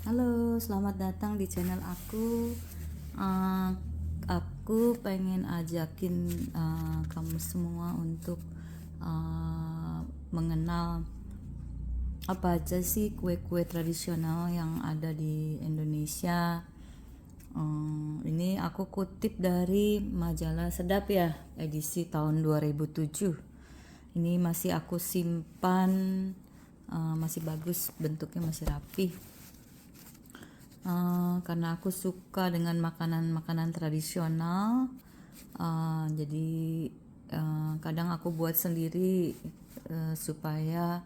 Halo, selamat datang di channel aku. Aku pengen ajakin kamu semua untuk mengenal apa aja sih kue-kue tradisional yang ada di Indonesia. Ini aku kutip dari majalah Sedap ya, edisi tahun 2007. Ini masih aku simpan, masih bagus, bentuknya masih rapi. Karena aku suka dengan makanan-makanan tradisional, jadi kadang aku buat sendiri supaya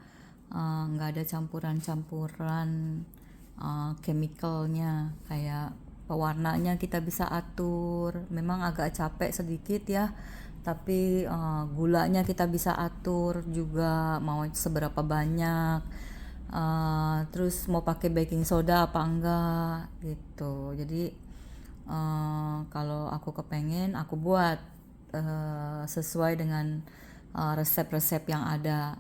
nggak ada campuran-campuran chemicalnya, kayak pewarnanya kita bisa atur. Memang agak capek sedikit ya, tapi gulanya kita bisa atur juga mau seberapa banyak. Terus mau pakai baking soda apa enggak gitu. Jadi kalau aku kepengen aku buat sesuai dengan resep-resep yang ada.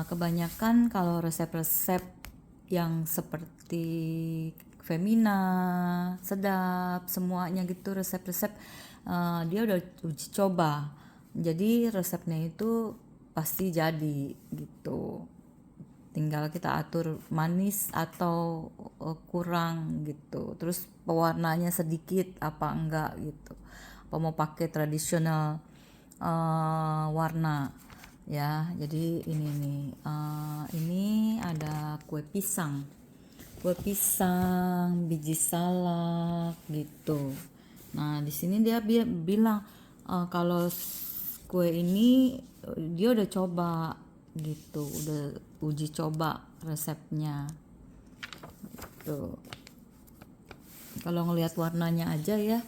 Kebanyakan kalau resep-resep yang seperti Femina, Sedap, semuanya gitu resep-resep dia udah uji coba. Jadi resepnya itu pasti jadi gitu. Tinggal kita atur manis atau kurang gitu. Terus pewarnanya sedikit apa enggak gitu. Apa mau pakai tradisional warna ya. Jadi ini nih, ini ada kue pisang, biji salak gitu. Nah di sini dia bilang kalau kue ini dia udah coba gitu, udah uji coba resepnya tuh. Kalau ngelihat warnanya aja ya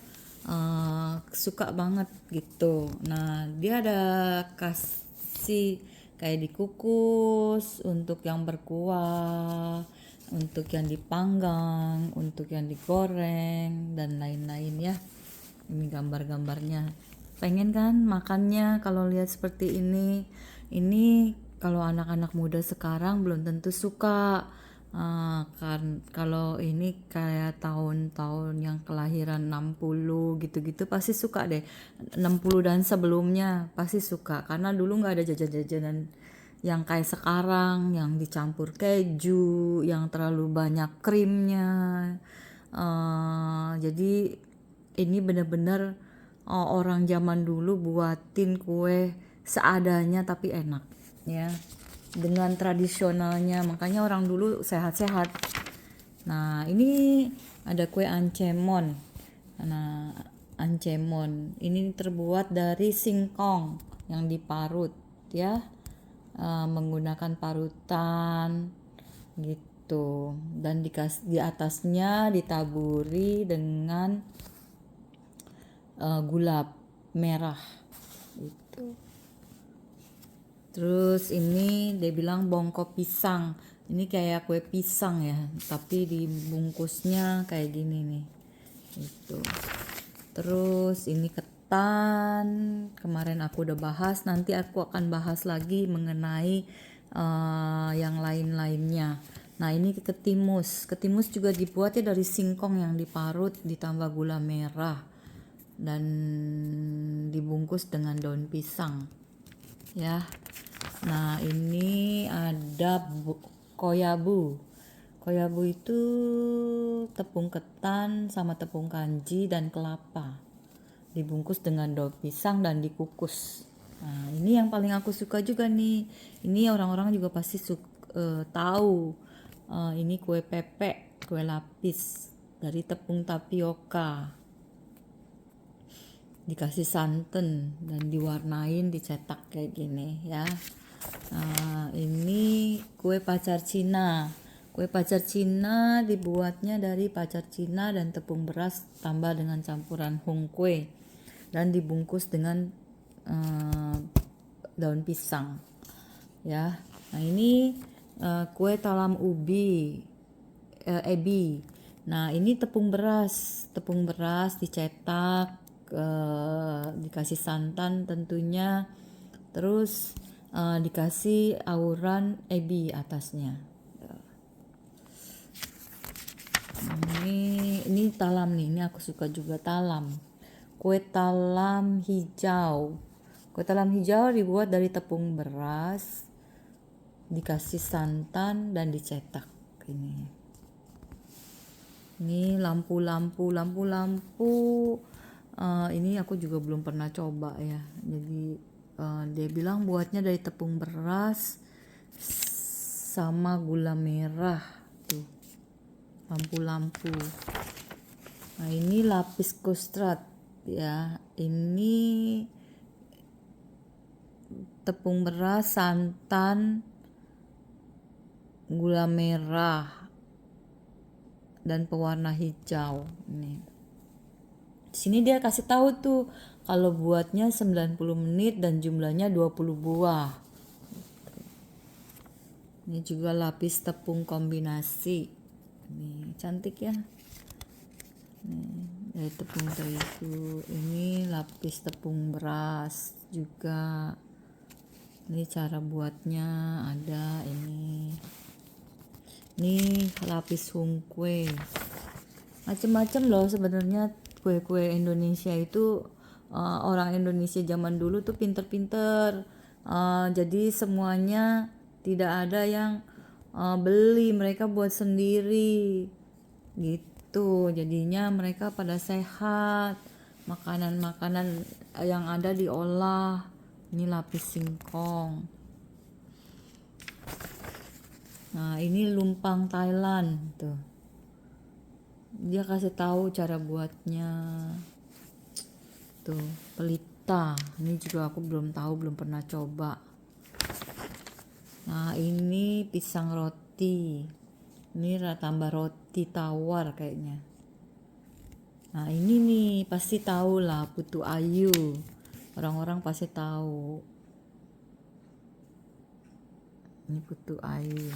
suka banget gitu. Nah dia ada kasih kayak dikukus, untuk yang berkuah, untuk yang dipanggang, untuk yang digoreng dan lain-lain ya. Ini gambar-gambarnya. Pengen kan makannya kalau lihat seperti ini. Ini kalau anak-anak muda sekarang belum tentu suka. Kan kalau ini kayak tahun-tahun yang kelahiran 60 gitu-gitu pasti suka deh. 60 dan sebelumnya pasti suka karena dulu nggak ada jajan-jajanan yang kayak sekarang yang dicampur keju, yang terlalu banyak krimnya. Jadi ini benar-benar orang zaman dulu buatin kue seadanya tapi enak ya, dengan tradisionalnya, makanya orang dulu sehat-sehat. Nah ini ada kue ancemon. Nah ancemon ini terbuat dari singkong yang diparut ya, menggunakan parutan gitu, dan di atasnya ditaburi dengan gula merah gitu. Terus ini dia bilang bongko pisang. Ini kayak kue pisang ya, tapi dibungkusnya kayak gini nih. Gitu. Terus ini ketan. Kemarin aku udah bahas, nanti aku akan bahas lagi mengenai yang lain-lainnya. Nah, ini ketimus. Ketimus juga dibuatnya dari singkong yang diparut ditambah gula merah dan dibungkus dengan daun pisang. Ya. Nah, ini ada koyabu. Koyabu itu tepung ketan sama tepung kanji dan kelapa. Dibungkus dengan daun pisang dan dikukus. Nah, ini yang paling aku suka juga nih. Ini orang-orang juga pasti tahu. Ini kue pepek, kue lapis dari tepung tapioka. Dikasih santan dan diwarnain, dicetak kayak gini ya. Ini kue pacar Cina. Kue pacar Cina dibuatnya dari pacar Cina dan tepung beras tambah dengan campuran hung kue dan dibungkus dengan daun pisang ya. Nah ini kue talam ubi, ebi. Nah ini tepung beras dicetak, dikasih santan tentunya, terus dikasih auran ebi atasnya. ini talam nih, ini aku suka juga talam. Kue talam hijau. Kue talam hijau dibuat dari tepung beras, dikasih santan dan dicetak. Ini lampu-lampu. Ini aku juga belum pernah coba ya. Jadi dia bilang buatnya dari tepung beras sama gula merah tuh. Lampu-lampu. Nah, ini lapis kostrat ya. Ini tepung beras, santan, gula merah dan pewarna hijau. Nih. Di sini dia kasih tahu tuh kalau buatnya 90 menit dan jumlahnya 20 buah. Ini juga lapis tepung kombinasi. Nih, cantik ya. Nih, dari tepung terigu. Ini lapis tepung beras juga. Ini cara buatnya ada ini. Nih lapis hungkwe. Macem-macem loh sebenarnya kue-kue Indonesia itu. Orang Indonesia zaman dulu tuh pinter-pinter. Jadi semuanya tidak ada yang beli, mereka buat sendiri gitu. Jadinya mereka pada sehat. Makanan-makanan yang ada diolah. Ini lapis singkong. Nah, ini lumpang Thailand tuh. Dia kasih tahu cara buatnya. Tuh, pelita. Ini juga aku belum tahu, belum pernah coba. Nah, ini pisang roti. Ini tambah roti tawar kayaknya. Nah, ini nih pasti tahu lah, putu ayu. Orang-orang pasti tahu. Ini putu ayu.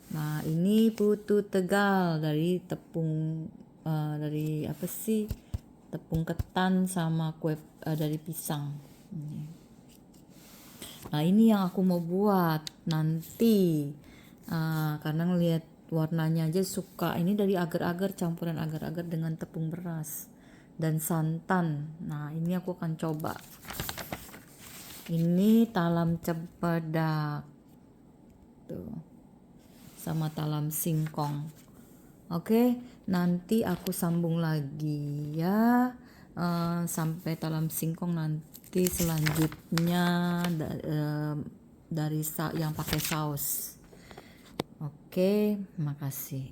Nah, ini putu Tegal dari tepung dari apa sih? Tepung ketan sama kue dari pisang. Nah, ini yang aku mau buat nanti. Karena ngelihat warnanya aja suka. Ini dari agar-agar, campuran agar-agar dengan tepung beras dan santan. Nah, ini aku akan coba. Ini talam cempedak. Tuh. Sama talam singkong. Oke, nanti aku sambung lagi ya. Sampai talam singkong nanti selanjutnya dari yang pakai saus. Oke, makasih.